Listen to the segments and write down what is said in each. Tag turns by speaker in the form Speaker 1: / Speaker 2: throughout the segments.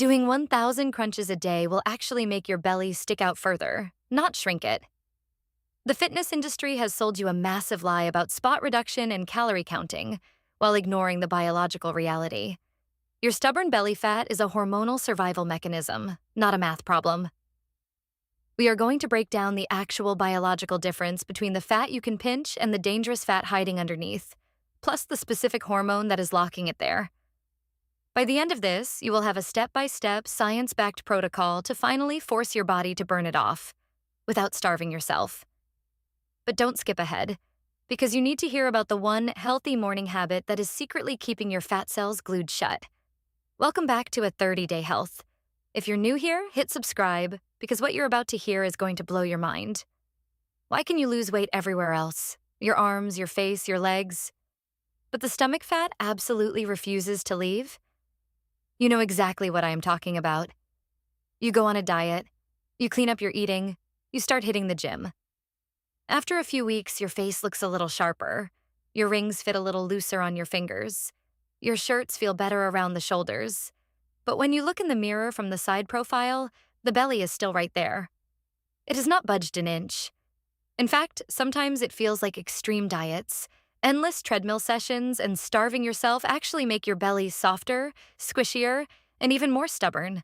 Speaker 1: Doing 1,000 crunches a day will actually make your belly stick out further, not shrink it. The fitness industry has sold you a massive lie about spot reduction and calorie counting, while ignoring the biological reality. Your stubborn belly fat is a hormonal survival mechanism, not a math problem. We are going to break down the actual biological difference between the fat you can pinch and the dangerous fat hiding underneath, plus the specific hormone that is locking it there. By the end of this, you will have a step-by-step, science-backed protocol to finally force your body to burn it off, without starving yourself. But don't skip ahead, because you need to hear about the one healthy morning habit that is secretly keeping your fat cells glued shut. Welcome back to A 30-Day Health. If you're new here, hit subscribe, because what you're about to hear is going to blow your mind. Why can you lose weight everywhere else? Your arms, your face, your legs. But the stomach fat absolutely refuses to leave? You know exactly what I am talking about. You go on a diet, you clean up your eating, you start hitting the gym. After a few weeks, your face looks a little sharper, your rings fit a little looser on your fingers, your shirts feel better around the shoulders. But when you look in the mirror from the side profile, the belly is still right there. It has not budged an inch. In fact, sometimes it feels like extreme diets. Endless treadmill sessions and starving yourself actually make your belly softer, squishier, and even more stubborn.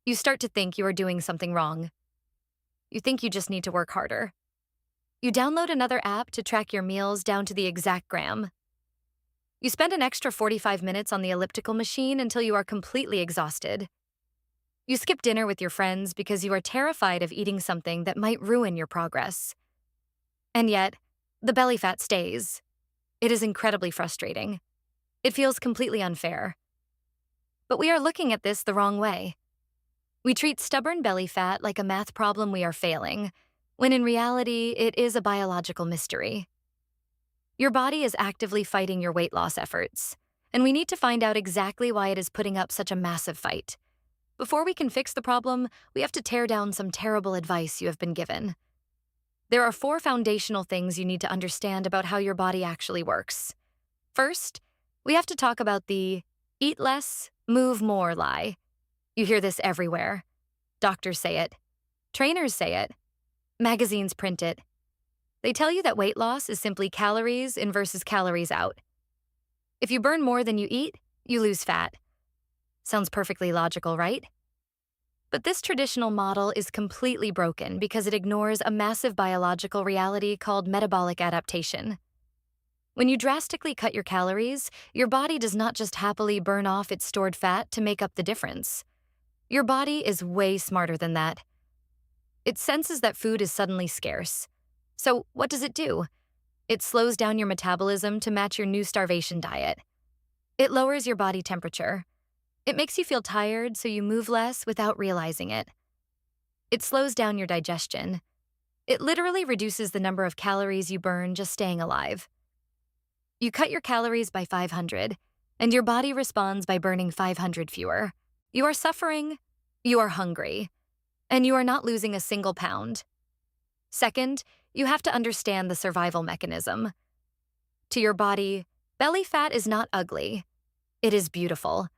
Speaker 1: You start to think you are doing something wrong. You think you just need to work harder. You download another app to track your meals down to the exact gram. You spend an extra 45 minutes on the elliptical machine until you are completely exhausted. You skip dinner with your friends because you are terrified of eating something that might ruin your progress. And yet, the belly fat stays. It is incredibly frustrating. It feels completely unfair. But we are looking at this the wrong way. We treat stubborn belly fat like a math problem we are failing, when in reality, it is a biological mystery. Your body is actively fighting your weight loss efforts, and we need to find out exactly why it is putting up such a massive fight. Before we can fix the problem, we have to tear down some terrible advice you have been given. There are 4 foundational things you need to understand about how your body actually works. First, we have to talk about the eat less, move more lie. You hear this everywhere. Doctors say it. Trainers say it. Magazines print it. They tell you that weight loss is simply calories in versus calories out. If you burn more than you eat, you lose fat. Sounds perfectly logical, right? But this traditional model is completely broken because it ignores a massive biological reality called metabolic adaptation. When you drastically cut your calories, your body does not just happily burn off its stored fat to make up the difference. Your body is way smarter than that. It senses that food is suddenly scarce. So what does it do? It slows down your metabolism to match your new starvation diet. It lowers your body temperature. It makes you feel tired, so you move less without realizing it. It slows down your digestion. It literally reduces the number of calories you burn just staying alive. You cut your calories by 500, and your body responds by burning 500 fewer. You are suffering, you are hungry, and you are not losing a single pound. Second, you have to understand the survival mechanism. To your body, belly fat is not ugly. It is beautiful.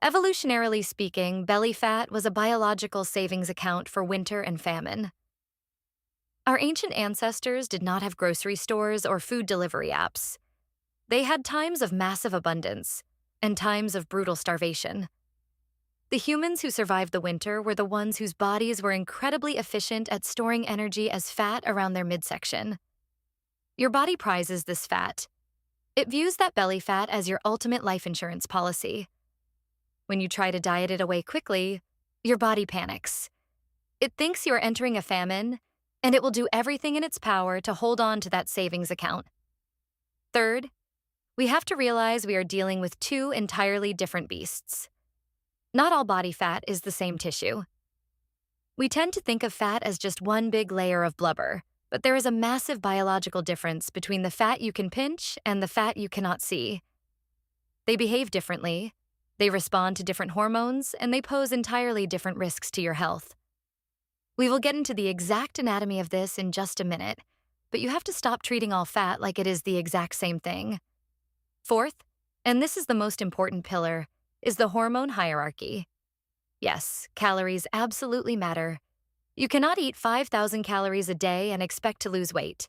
Speaker 1: Evolutionarily speaking, belly fat was a biological savings account for winter and famine. Our ancient ancestors did not have grocery stores or food delivery apps. They had times of massive abundance and times of brutal starvation. The humans who survived the winter were the ones whose bodies were incredibly efficient at storing energy as fat around their midsection. Your body prizes this fat. It views that belly fat as your ultimate life insurance policy. When you try to diet it away quickly, your body panics. It thinks you are entering a famine, and it will do everything in its power to hold on to that savings account. Third, we have to realize we are dealing with 2 entirely different beasts. Not all body fat is the same tissue. We tend to think of fat as just one big layer of blubber, but there is a massive biological difference between the fat you can pinch and the fat you cannot see. They behave differently, they respond to different hormones, and they pose entirely different risks to your health. We will get into the exact anatomy of this in just a minute, but you have to stop treating all fat like it is the exact same thing. Fourth, and this is the most important pillar, is the hormone hierarchy. Yes, calories absolutely matter. You cannot eat 5,000 calories a day and expect to lose weight.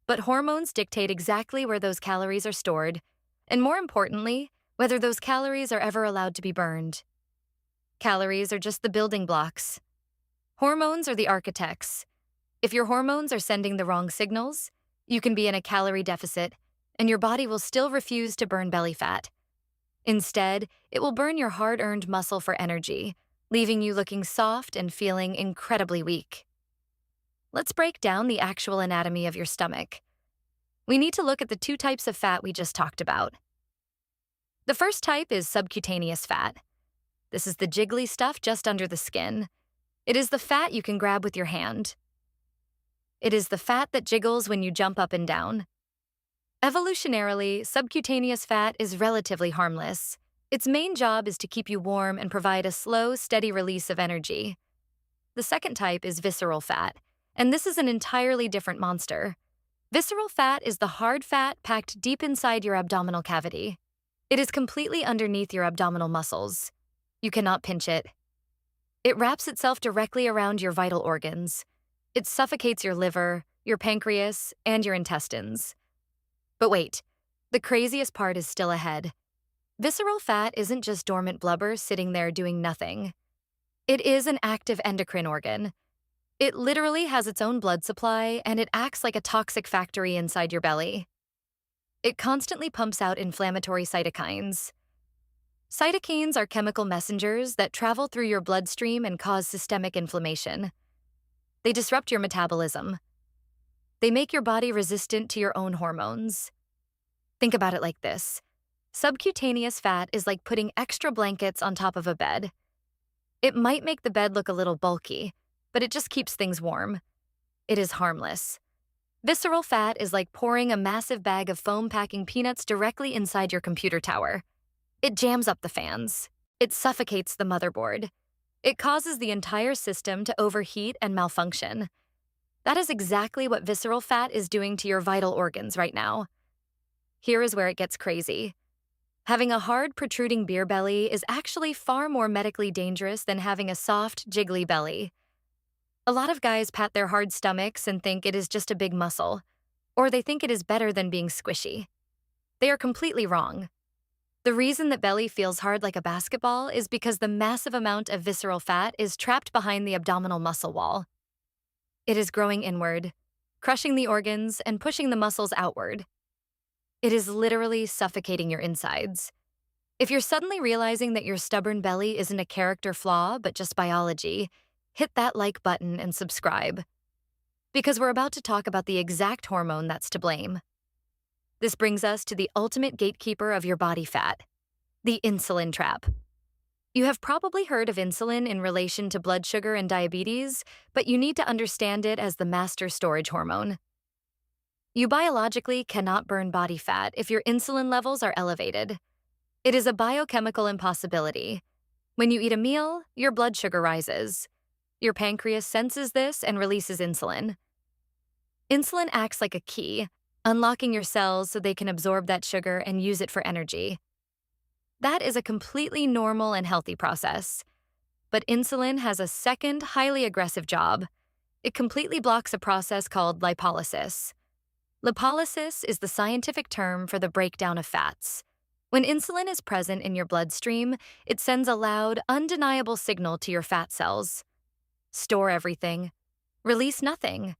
Speaker 1: But hormones dictate exactly where those calories are stored, and more importantly, whether those calories are ever allowed to be burned. Calories are just the building blocks. Hormones are the architects. If your hormones are sending the wrong signals, you can be in a calorie deficit, and your body will still refuse to burn belly fat. Instead, it will burn your hard-earned muscle for energy, leaving you looking soft and feeling incredibly weak. Let's break down the actual anatomy of your stomach. We need to look at the two types of fat we just talked about. The first type is subcutaneous fat. This is the jiggly stuff just under the skin. It is the fat you can grab with your hand. It is the fat that jiggles when you jump up and down. Evolutionarily, subcutaneous fat is relatively harmless. Its main job is to keep you warm and provide a slow, steady release of energy. The second type is visceral fat, and this is an entirely different monster. Visceral fat is the hard fat packed deep inside your abdominal cavity. It is completely underneath your abdominal muscles. You cannot pinch it. It wraps itself directly around your vital organs. It suffocates your liver, your pancreas, and your intestines. But wait, the craziest part is still ahead. Visceral fat isn't just dormant blubber sitting there doing nothing. It is an active endocrine organ. It literally has its own blood supply, and it acts like a toxic factory inside your belly. It constantly pumps out inflammatory cytokines. Cytokines are chemical messengers that travel through your bloodstream and cause systemic inflammation. They disrupt your metabolism. They make your body resistant to your own hormones. Think about it like this. Subcutaneous fat is like putting extra blankets on top of a bed. It might make the bed look a little bulky, but it just keeps things warm. It is harmless. Visceral fat is like pouring a massive bag of foam-packing peanuts directly inside your computer tower. It jams up the fans. It suffocates the motherboard. It causes the entire system to overheat and malfunction. That is exactly what visceral fat is doing to your vital organs right now. Here is where it gets crazy. Having a hard, protruding beer belly is actually far more medically dangerous than having a soft, jiggly belly. A lot of guys pat their hard stomachs and think it is just a big muscle, or they think it is better than being squishy. They are completely wrong. The reason that belly feels hard like a basketball is because the massive amount of visceral fat is trapped behind the abdominal muscle wall. It is growing inward, crushing the organs and pushing the muscles outward. It is literally suffocating your insides. If you're suddenly realizing that your stubborn belly isn't a character flaw, but just biology, hit that like button and subscribe. Because we're about to talk about the exact hormone that's to blame. This brings us to the ultimate gatekeeper of your body fat, the insulin trap. You have probably heard of insulin in relation to blood sugar and diabetes, but you need to understand it as the master storage hormone. You biologically cannot burn body fat if your insulin levels are elevated. It is a biochemical impossibility. When you eat a meal, your blood sugar rises. Your pancreas senses this and releases insulin. Insulin acts like a key, unlocking your cells so they can absorb that sugar and use it for energy. That is a completely normal and healthy process. But insulin has a second, highly aggressive job. It completely blocks a process called lipolysis. Lipolysis is the scientific term for the breakdown of fats. When insulin is present in your bloodstream, it sends a loud, undeniable signal to your fat cells. Store everything. Release nothing.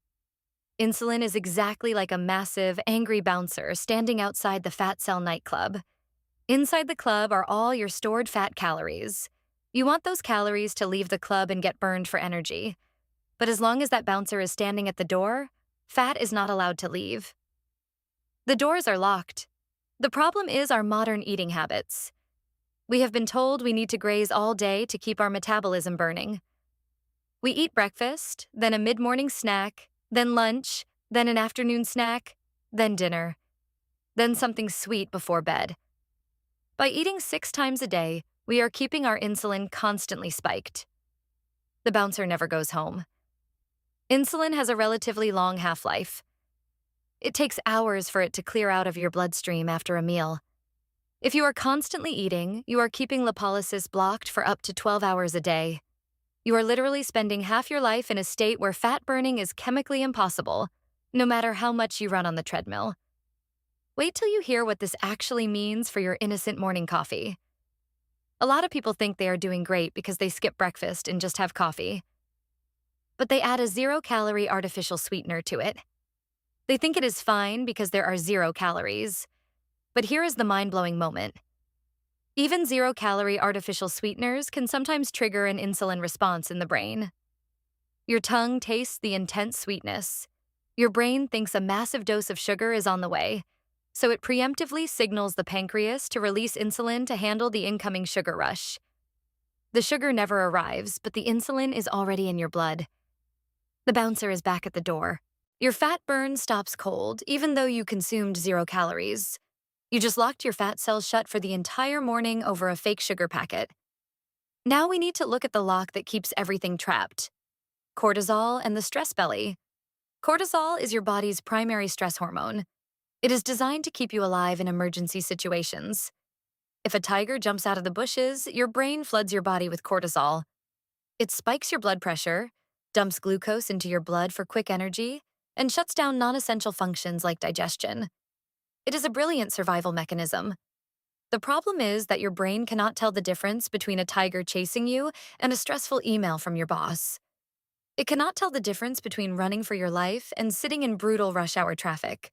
Speaker 1: Insulin is exactly like a massive, angry bouncer standing outside the fat cell nightclub. Inside the club are all your stored fat calories. You want those calories to leave the club and get burned for energy. But as long as that bouncer is standing at the door, fat is not allowed to leave. The doors are locked. The problem is our modern eating habits. We have been told we need to graze all day to keep our metabolism burning. We eat breakfast, then a mid-morning snack, then lunch, then an afternoon snack, then dinner, then something sweet before bed. By eating 6 times a day, we are keeping our insulin constantly spiked. The bouncer never goes home. Insulin has a relatively long half-life. It takes hours for it to clear out of your bloodstream after a meal. If you are constantly eating, you are keeping lipolysis blocked for up to 12 hours a day. You are literally spending half your life in a state where fat burning is chemically impossible, no matter how much you run on the treadmill. Wait till you hear what this actually means for your innocent morning coffee. A lot of people think they are doing great because they skip breakfast and just have coffee. But they add a 0-calorie artificial sweetener to it. They think it is fine because there are 0 calories. But here is the mind-blowing moment. Even 0-calorie artificial sweeteners can sometimes trigger an insulin response in the brain. Your tongue tastes the intense sweetness. Your brain thinks a massive dose of sugar is on the way, so it preemptively signals the pancreas to release insulin to handle the incoming sugar rush. The sugar never arrives, but the insulin is already in your blood. The bouncer is back at the door. Your fat burn stops cold, even though you consumed 0 calories. You just locked your fat cells shut for the entire morning over a fake sugar packet. Now we need to look at the lock that keeps everything trapped. Cortisol and the stress belly. Cortisol is your body's primary stress hormone. It is designed to keep you alive in emergency situations. If a tiger jumps out of the bushes, your brain floods your body with cortisol. It spikes your blood pressure, dumps glucose into your blood for quick energy, and shuts down non-essential functions like digestion. It is a brilliant survival mechanism. The problem is that your brain cannot tell the difference between a tiger chasing you and a stressful email from your boss. It cannot tell the difference between running for your life and sitting in brutal rush hour traffic.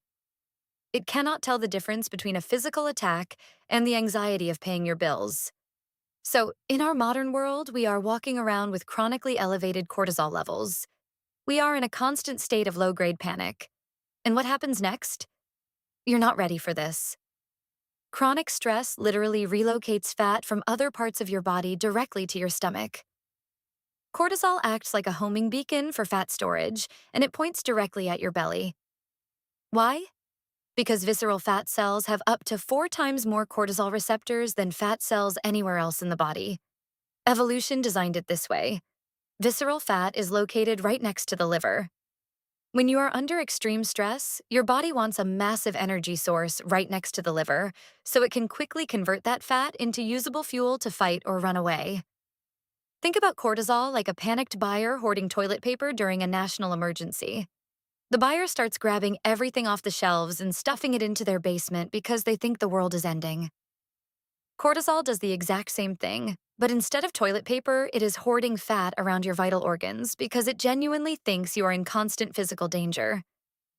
Speaker 1: It cannot tell the difference between a physical attack and the anxiety of paying your bills. So, in our modern world, we are walking around with chronically elevated cortisol levels. We are in a constant state of low-grade panic. And what happens next? You're not ready for this. Chronic stress literally relocates fat from other parts of your body directly to your stomach. Cortisol acts like a homing beacon for fat storage, and it points directly at your belly. Why? Because visceral fat cells have up to 4 times more cortisol receptors than fat cells anywhere else in the body. Evolution designed it this way. Visceral fat is located right next to the liver. When you are under extreme stress, your body wants a massive energy source right next to the liver, so it can quickly convert that fat into usable fuel to fight or run away. Think about cortisol like a panicked buyer hoarding toilet paper during a national emergency. The buyer starts grabbing everything off the shelves and stuffing it into their basement because they think the world is ending. Cortisol does the exact same thing, but instead of toilet paper, it is hoarding fat around your vital organs because it genuinely thinks you are in constant physical danger.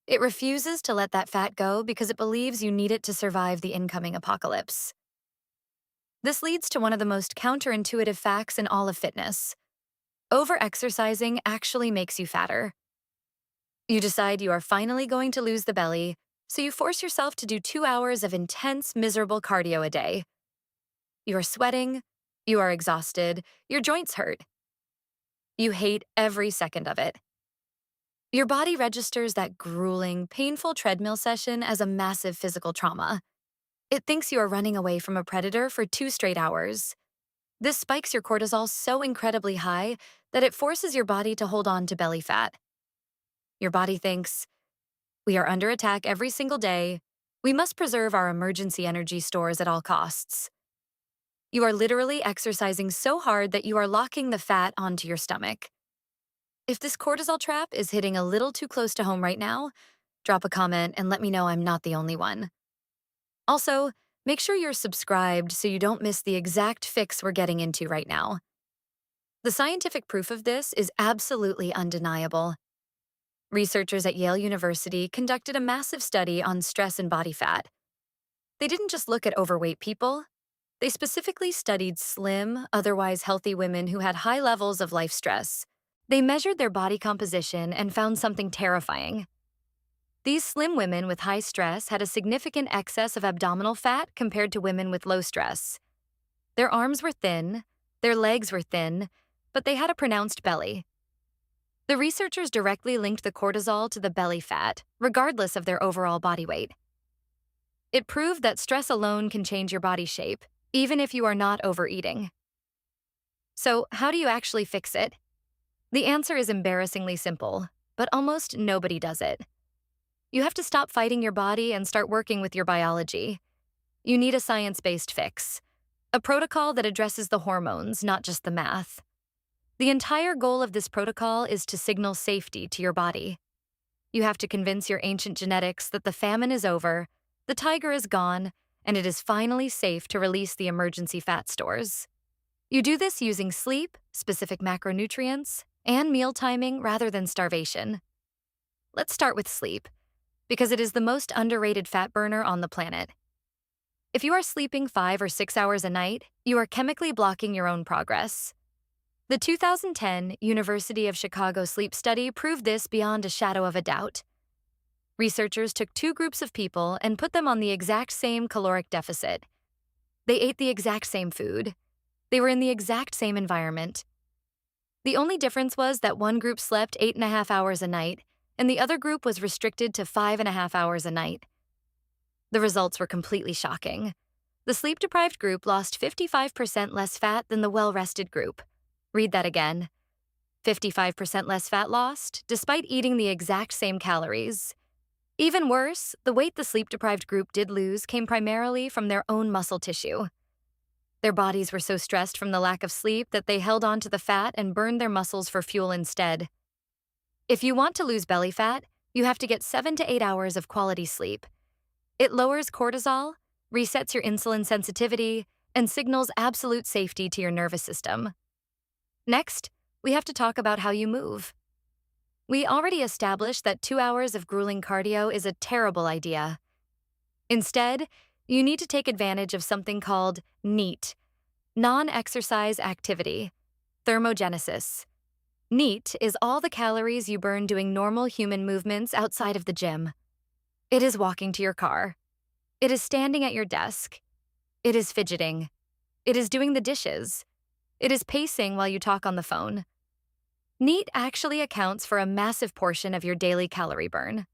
Speaker 1: It refuses to let that fat go because it believes you need it to survive the incoming apocalypse. This leads to one of the most counterintuitive facts in all of fitness. Over-exercising actually makes you fatter. You decide you are finally going to lose the belly, so you force yourself to do 2 hours of intense, miserable cardio a day. You are sweating, you are exhausted, your joints hurt. You hate every second of it. Your body registers that grueling, painful treadmill session as a massive physical trauma. It thinks you are running away from a predator for 2 straight hours. This spikes your cortisol so incredibly high that it forces your body to hold on to belly fat. Your body thinks, we are under attack every single day. We must preserve our emergency energy stores at all costs. You are literally exercising so hard that you are locking the fat onto your stomach. If this cortisol trap is hitting a little too close to home right now, drop a comment and let me know I'm not the only one. Also, make sure you're subscribed so you don't miss the exact fix we're getting into right now. The scientific proof of this is absolutely undeniable. Researchers at Yale University conducted a massive study on stress and body fat. They didn't just look at overweight people. They specifically studied slim, otherwise healthy women who had high levels of life stress. They measured their body composition and found something terrifying. These slim women with high stress had a significant excess of abdominal fat compared to women with low stress. Their arms were thin, their legs were thin, but they had a pronounced belly. The researchers directly linked the cortisol to the belly fat, regardless of their overall body weight. It proved that stress alone can change your body shape, even if you are not overeating. So, how do you actually fix it? The answer is embarrassingly simple, but almost nobody does it. You have to stop fighting your body and start working with your biology. You need a science-based fix, a protocol that addresses the hormones, not just the math. The entire goal of this protocol is to signal safety to your body. You have to convince your ancient genetics that the famine is over, the tiger is gone, and it is finally safe to release the emergency fat stores. You do this using sleep, specific macronutrients, and meal timing rather than starvation. Let's start with sleep, because it is the most underrated fat burner on the planet. If you are sleeping 5 or 6 hours a night, you are chemically blocking your own progress. The 2010 University of Chicago sleep study proved this beyond a shadow of a doubt. Researchers took 2 groups of people and put them on the exact same caloric deficit. They ate the exact same food. They were in the exact same environment. The only difference was that one group slept 8.5 hours a night, and the other group was restricted to 5.5 hours a night. The results were completely shocking. The sleep-deprived group lost 55% less fat than the well-rested group. Read that again. 55% less fat lost, despite eating the exact same calories. Even worse, the weight the sleep-deprived group did lose came primarily from their own muscle tissue. Their bodies were so stressed from the lack of sleep that they held on to the fat and burned their muscles for fuel instead. If you want to lose belly fat, you have to get 7 to 8 hours of quality sleep. It lowers cortisol, resets your insulin sensitivity, and signals absolute safety to your nervous system. Next, we have to talk about how you move. We already established that 2 hours of grueling cardio is a terrible idea. Instead, you need to take advantage of something called NEAT, non-exercise activity, thermogenesis. NEAT is all the calories you burn doing normal human movements outside of the gym. It is walking to your car. It is standing at your desk. It is fidgeting. It is doing the dishes. It is pacing while you talk on the phone. NEAT actually accounts for a massive portion of your daily calorie burn.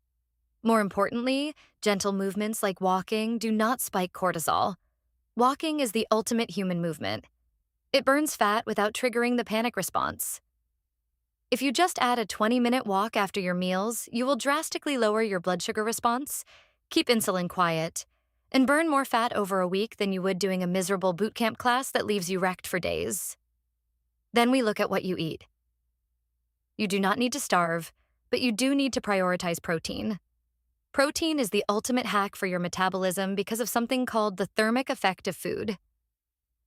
Speaker 1: More importantly, gentle movements like walking do not spike cortisol. Walking is the ultimate human movement. It burns fat without triggering the panic response. If you just add a 20-minute walk after your meals, you will drastically lower your blood sugar response, keep insulin quiet, and burn more fat over a week than you would doing a miserable boot camp class that leaves you wrecked for days. Then we look at what you eat. You do not need to starve, but you do need to prioritize protein. Protein is the ultimate hack for your metabolism because of something called the thermic effect of food.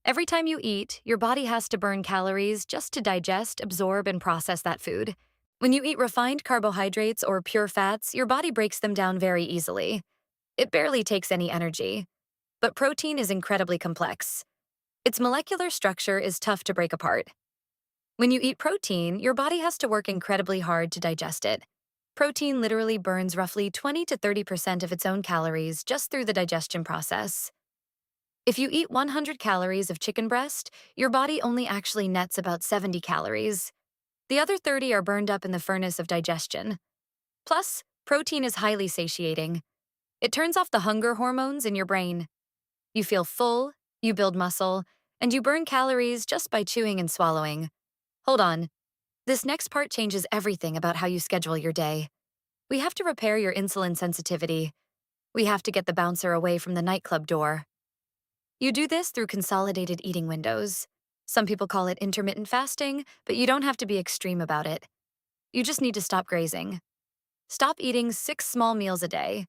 Speaker 1: Every time you eat, your body has to burn calories just to digest, absorb, and process that food. When you eat refined carbohydrates or pure fats, your body breaks them down very easily. It barely takes any energy. But protein is incredibly complex. Its molecular structure is tough to break apart. When you eat protein, your body has to work incredibly hard to digest it. Protein literally burns roughly 20 to 30% of its own calories just through the digestion process. If you eat 100 calories of chicken breast, your body only actually nets about 70 calories. The other 30 are burned up in the furnace of digestion. Plus, protein is highly satiating. It turns off the hunger hormones in your brain. You feel full, you build muscle, and you burn calories just by chewing and swallowing. Hold on. This next part changes everything about how you schedule your day. We have to repair your insulin sensitivity. We have to get the bouncer away from the nightclub door. You do this through consolidated eating windows. Some people call it intermittent fasting, but you don't have to be extreme about it. You just need to stop grazing. Stop eating 6 small meals a day.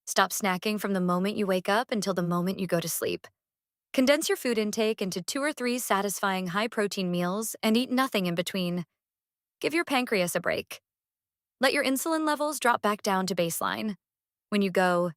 Speaker 1: Stop snacking from the moment you wake up until the moment you go to sleep. Condense your food intake into 2 or 3 satisfying high-protein meals and eat nothing in between. Give your pancreas a break. Let your insulin levels drop back down to baseline. When you go,